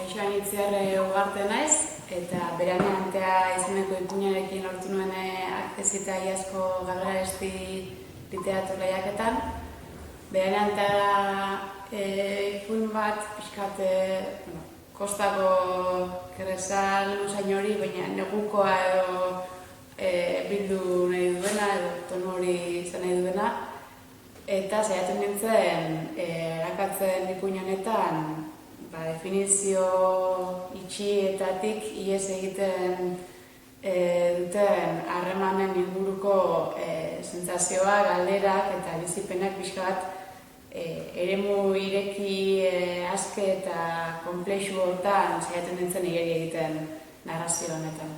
Kaixo Anitziar Ugarte naiz, eta Beranean Antea izeneko ipuinarekin lortu nuen akzesita iazko Galgaresti literatur lehiaketan. Beranean Antea ipuin bat, pixkat, kostako kerrezal usain hori, baina negukoa edo bildu nahi duena, edo tono hori izan nahi duena. Eta saiatzen nintzen, erakatzen ipuin honetan, definizio itxietatik ihes egiten duten harremanen inguruko sentsazioa, galderak eta bizipenak pixka bat eremu ireki aske eta konplexu hortan saiatzen nintzen igeri egiten narrazio honetan.